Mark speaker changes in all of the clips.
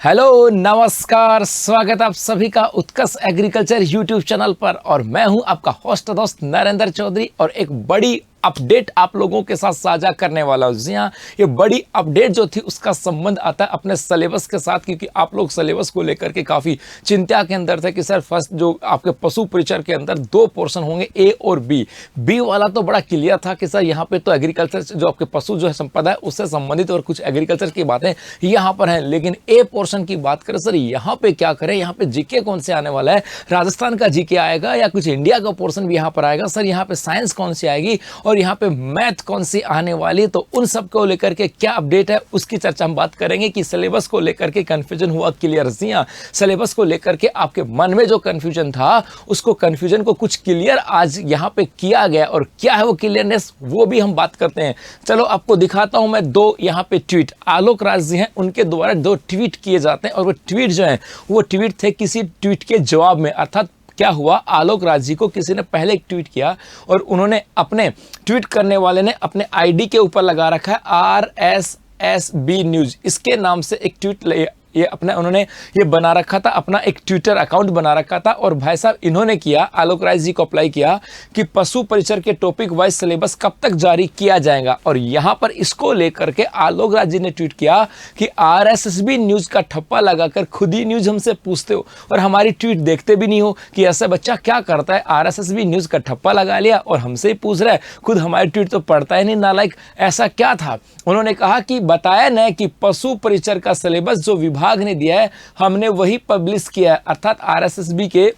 Speaker 1: Hello नमस्कार, स्वागत आप सभी का उत्कर्ष एग्रीकल्चर यूट्यूब चैनल पर। और मैं हूं आपका होस्ट दोस्त नरेंद्र चौधरी और एक बड़ी अपडेट आप लोगों के साथ साझा करने वाला हूं। जी हाँ, ये बड़ी अपडेट जो थी उसका संबंध आता है अपने सिलेबस के साथ, क्योंकि आप लोग सिलेबस को लेकर के काफ़ी चिंता के अंदर थे कि सर फर्स्ट जो आपके पशु परिचर के अंदर दो पोर्शन होंगे, ए और बी। बी वाला तो बड़ा क्लियर था कि सर यहाँ पे तो एग्रीकल्चर जो आपके पशु जो है संपदा है उससे संबंधित और कुछ एग्रीकल्चर की बातें यहाँ पर हैं। लेकिन ए पोर्शन की बात करें सर, यहाँ पे क्या करें, यहाँ पे जीके कौन से आने वाला है, राजस्थान का जीके आएगा या कुछ इंडिया का पोर्शन भी यहाँ पर आएगा, सर यहाँ पे साइंस कौन सी आएगी और यहाँ पे मैथ कौन सी आने वाली। तो उन सब को लेकर के क्या अपडेट है उसकी चर्चा हम बात करेंगे कि सिलेबस को लेकर के कंफ्यूजन हुआ क्लियर। जी हां, सिलेबस को लेकर के आपके मन में जो कंफ्यूजन था उसको कंफ्यूजन को कुछ क्लियर आज यहाँ पे किया गया, और क्या है वो क्लियरनेस वो भी हम बात करते हैं। चलो आपको दिखाता हूं मैं दो यहाँ पे ट्वीट आलोक राज जी हैं उनके द्वारा दो ट्वीट किए जाते हैं, और वो ट्वीट जो है वो ट्वीट थे किसी ट्वीट के जवाब में। अर्थात क्या हुआ, आलोक राज जी को किसी ने पहले एक ट्वीट किया और उन्होंने अपने ट्वीट करने वाले ने अपने आईडी के ऊपर लगा रखा है RSSB न्यूज, इसके नाम से एक ट्वीट ये अपना उन्होंने ये बना रखा था, अपना एक ट्विटर अकाउंट बना रखा था। और भाई साहब इन्होंने किया, आलोक राज जी को अप्लाई किया कि पशु परिचर के टॉपिक वाइज सिलेबस कब तक जारी किया जाएगा। और यहाँ पर इसको लेकर के आलोक राज जी ने ट्वीट किया कि RSSB न्यूज का ठप्पा लगाकर खुद ही न्यूज हमसे पूछते हो और हमारी ट्वीट देखते भी नहीं हो कि ऐसा बच्चा क्या करता है, RSSB न्यूज का ठप्पा लगा लिया और हमसे ही पूछ रहा है, खुद हमारी ट्वीट तो पढ़ता ही नहीं, नालायक। ऐसा क्या था? उन्होंने कहा कि बताया न कि पशु परिचर का सिलेबस जो विभाग ने दिया है हमने वही पब्लिश किया है। अर्थात RSSB के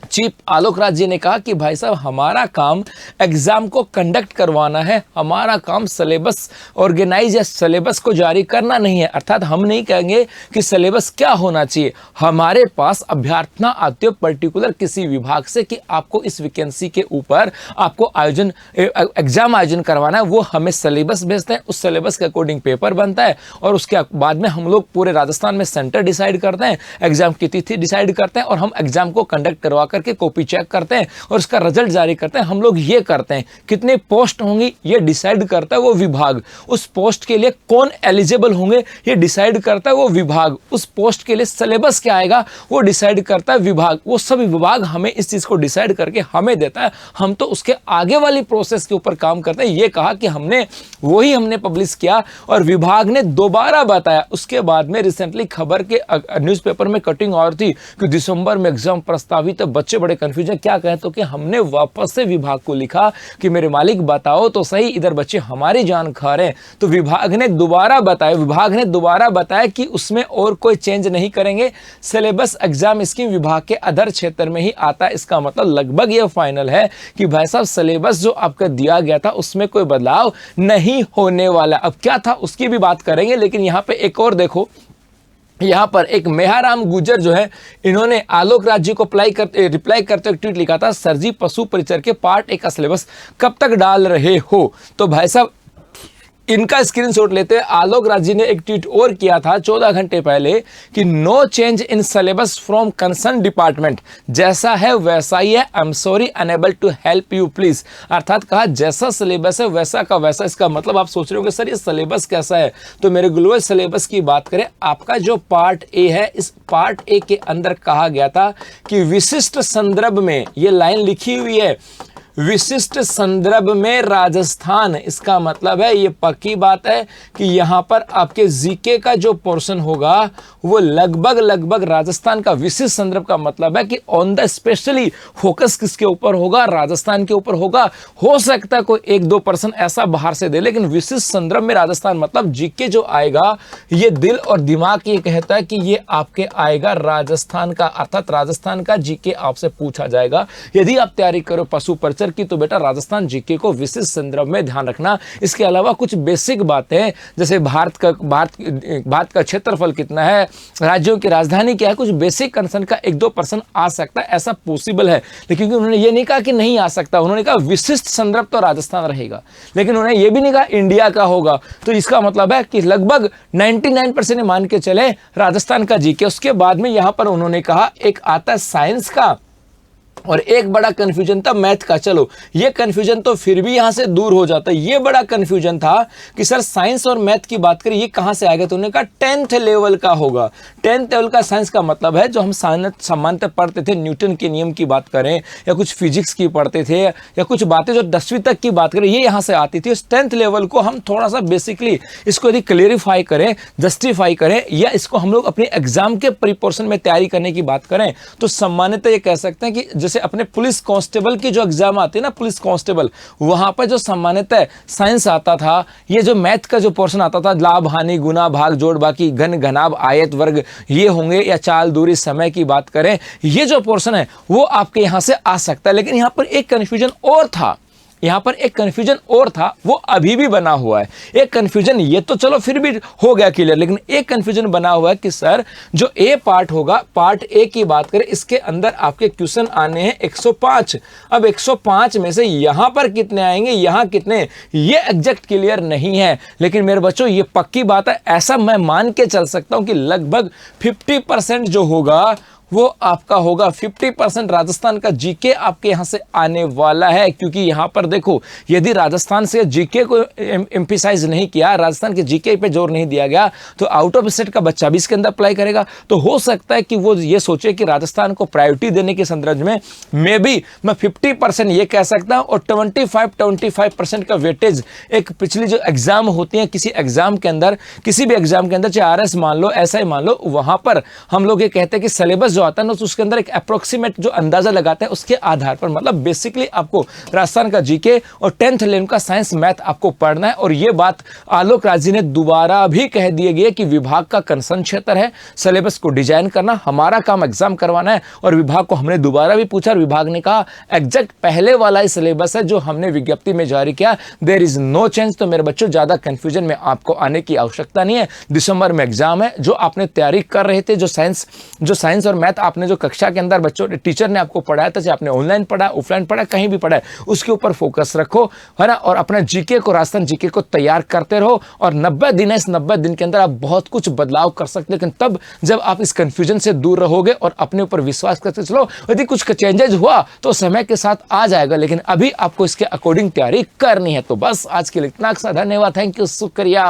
Speaker 1: चीफ आलोक राज जी ने कहा कि भाई साहब हमारा काम एग्जाम को कंडक्ट करवाना है, हमारा काम सिलेबस ऑर्गेनाइज या सिलेबस को जारी करना नहीं है। अर्थात हम नहीं कहेंगे कि सिलेबस क्या होना चाहिए, हमारे पास अभ्यर्थना आती है पर्टिकुलर किसी विभाग से कि आपको इस वैकेंसी के ऊपर आपको एग्जाम आयोजन करवाना है, वो हमें सिलेबस भेजते हैं, उस सिलेबस के अकॉर्डिंग पेपर बनता है और उसके बाद में हम लोग पूरे राजस्थान में सेंटर डिसाइड करते हैं, एग्जाम की तिथि डिसाइड करते हैं और हम एग्जाम को कंडक्ट करवा करके कॉपी चेक करते हैं और उसका रिजल्ट जारी करते हैं। हम लोग ये करते हैं, कितने पोस्ट होंगी ये डिसाइड करता है वो विभाग, उस पोस्ट के लिए कौन एलिजिबल होंगे ये डिसाइड करता है वो विभाग, उस पोस्ट के लिए सिलेबस क्या आएगा वो डिसाइड करता है विभाग। वो सभी विभाग हमें इस चीज को डिसाइड करके हमें देता है, हम तो उसके आगे वाली प्रोसेस के ऊपर काम करते हैं। ये कहा कि हमने पब्लिश किया और विभाग ने दोबारा बताया। उसके बाद में रिसेंटली खबर के न्यूज़पेपर में कटिंग और थी कि दिसंबर में एग्जाम प्रस्तावित है। बच्चे बड़े कंफ्यूजन क्या कहें, तो कि हमने वापस से विभाग को लिखा कि मेरे मालिक बताओ तो सही, इधर बच्चे हमारी जान खा रहे हैं। तो विभाग ने दोबारा बताया कि उसमें और कोई चेंज नहीं करेंगे, सिलेबस एग्जाम स्कीम विभाग के अदर क्षेत्र में ही आता है। इसका मतलब लगभग ये फाइनल है कि भाई साहब सिलेबस जो आपका दिया गया था उसमें कोई बदलाव नहीं होने वाला। अब क्या था उसकी भी बात करेंगे, लेकिन यहाँ पे एक और देखो, यहाँ पर एक मेहाराम गुजर जो है इन्होंने आलोक राज जी को रिप्लाई करते हुए ट्वीट लिखा था, सर जी पशु परिचर के पार्ट 1 का सिलेबस कब तक डाल रहे हो। तो भाई साहब इनका स्क्रीनशॉट लेते हैं, आलोक राज जी ने एक ट्वीट और किया था 14 घंटे पहले कि no change in syllabus from concern department, जैसा है वैसा ही है, I am sorry unable to help you please. अर्थात कहा जैसा सिलेबस है वैसा का वैसा। इसका मतलब आप सोच रहे होंगे सर ये सिलेबस कैसा है, तो मेरे ग्लोबल सिलेबस की बात करें, आपका जो पार्ट ए है इस पार्ट ए के अंदर कहा गया था कि विशिष्ट संदर्भ में, ये लाइन लिखी हुई है, विशिष्ट संदर्भ में राजस्थान। इसका मतलब है ये पक्की बात है कि यहाँ पर आपके जीके का जो पोर्शन होगा वो लगभग राजस्थान का विशिष्ट संदर्भ का मतलब है कि ऑन द स्पेशली फोकस किसके ऊपर होगा, राजस्थान के ऊपर होगा। हो सकता है कोई 1-2% ऐसा बाहर से दे, लेकिन विशिष्ट संदर्भ में राजस्थान मतलब जीके जो आएगा ये दिल और दिमाग ये कहता है कि ये आपके आएगा राजस्थान का, अर्थात राजस्थान का जीके आपसे पूछा जाएगा। यदि आप तैयारी करो पशु परिचर की तो बेटा राजस्थान जीके को विशिष्ट संदर्भ में ध्यान रखना। इसके अलावा कुछ बेसिक बातें जैसे भारत का क्षेत्रफल कितना है, राज्यों की राजधानी क्या है, कुछ बेसिक कंसर्न का 1-2% आ सकता है, ऐसा पॉसिबल है। लेकिन उन्होंने ये नहीं कहा कि नहीं आ सकता, उन्होंने कहा विशिष्ट संदर्भ तो राजस्थान रहेगा, लेकिन उन्होंने ये भी नहीं कहा इंडिया का होगा। तो इसका मतलब है कि लगभग 99% मान के चले राजस्थान का जीके। उसके बाद में यहां पर उन्होंने कहा एक आता है साइंस का और एक बड़ा कंफ्यूजन था मैथ का। चलो ये कंफ्यूजन तो फिर भी यहां से दूर हो जाता है। ये बड़ा कंफ्यूजन था कि सर साइंस और मैथ की बात करें ये कहां से आएगा, तो उन्होंने कहा 10th लेवल का होगा। 10th लेवल का साइंस का मतलब है जो हम सामान्यतः पढ़ते थे, न्यूटन के नियम की बात करें या कुछ फिजिक्स की पढ़ते थे या कुछ बातें जो 10वीं तक की बात करें ये यहां से आती थी। उस 10th लेवल को हम थोड़ा सा बेसिकली इसको यदि क्लियरिफाई करें, जस्टिफाई करें या इसको हम लोग अपने एग्जाम के प्रिपरेशन में तैयारी करने की बात करें तो सामान्यतः ये कह सकते हैं कि जैसे अपने पुलिस कांस्टेबल की जो एग्जाम आती है ना, पुलिस कांस्टेबल, वहां पर जो सामान्यतः साइंस आता था, ये जो मैथ का जो पोर्शन आता था, लाभ हानि गुना भाग जोड़ बाकी घन घनाभ आयत वर्ग ये होंगे या चाल दूरी समय की बात करें, ये जो पोर्शन है वो आपके यहां से आ सकता है। लेकिन यहां पर एक कंफ्यूजन और था, यहां पर एक कंफ्यूजन और था, वो अभी भी बना हुआ है। एक कंफ्यूजन ये तो चलो फिर भी हो गया क्लियर, लेकिन एक कंफ्यूजन बना हुआ है कि सर जो ए पार्ट होगा, पार्ट ए की बात करें, इसके अंदर आपके क्वेश्चन आने हैं 105। अब 105 में से यहां पर कितने आएंगे, यहां कितने, ये एग्जैक्ट क्लियर नहीं है। लेकिन मेरे बच्चों ये पक्की बात है, ऐसा मैं मान के चल सकता हूं कि लगभग 50% जो होगा वो आपका होगा। 50% राजस्थान का जीके आपके यहां से आने वाला है, क्योंकि यहां पर देखो यदि राजस्थान से जीके को एम्फिसाइज नहीं किया, राजस्थान के जीके पे जोर नहीं दिया गया, तो आउट ऑफ स्टेट का बच्चा भी इसके अंदर अप्लाई करेगा। तो हो सकता है कि वो ये सोचे कि राजस्थान को प्रायोरिटी देने के संदर्भ में मे बी मैं 50% ये कह सकता हूं और 25% का वेटेज एक पिछली जो एग्जाम होती है किसी एग्जाम के अंदर, किसी भी एग्जाम के अंदर, चाहे आरएस मान लो, ऐसा ही मान लो, वहां पर हम लोग ये कहते हैं कि सिलेबस जो आता है ना, तो उसके अंदर एक अप्रोक्सीमेट जो अंदाजा लगाते हैं उसके आधार पर, मतलब बेसिकली आपको राजस्थान का जीके और 10th लेवल का साइंस मैथ आपको पढ़ना है। और ये बात आलोक राज जी ने दोबारा भी कह दिए गए कि विभाग का कंसर्न क्षेत्र है सिलेबस को डिजाइन करना, हमारा काम एग्जाम करवाना है। और विभाग को हमने दोबारा भी पूछा, विभाग ने कहा एग्जैक्ट पहले वाला ही सिलेबस है जो हमने विज्ञप्ति में जारी किया, देयर इज नो चेंज। तो मेरे बच्चों ज्यादा कंफ्यूजन में आपको आने की आवश्यकता नहीं है। दिसंबर में एग्जाम है, जो आपने तैयारी कर रहे थे, जो साइंस और मैथ आपने जो कक्षा के अंदर बच्चों टीचर ने आपको पढ़ाया था, चाहे आपने ऑनलाइन पढ़ा, ऑफलाइन पढ़ा, कहीं भी पढ़ा है, उसके ऊपर फोकस रखो, है ना। और अपना जीके को, राजस्थान जीके को तैयार करते रहो। और 90 दिन है, इस 90 दिन के अंदर आप बहुत कुछ बदलाव कर सकते हैं, लेकिन तब जब आप इस कंफ्यूजन से दूर रहोगे और अपने ऊपर विश्वास करते चलो। यदि कुछ चेंजेस हुआ तो समय के साथ आ जाएगा, लेकिन अभी आपको इसके अकॉर्डिंग तैयारी करनी है। तो बस आज के लिए इतना। धन्यवाद, थैंक यू, शुक्रिया।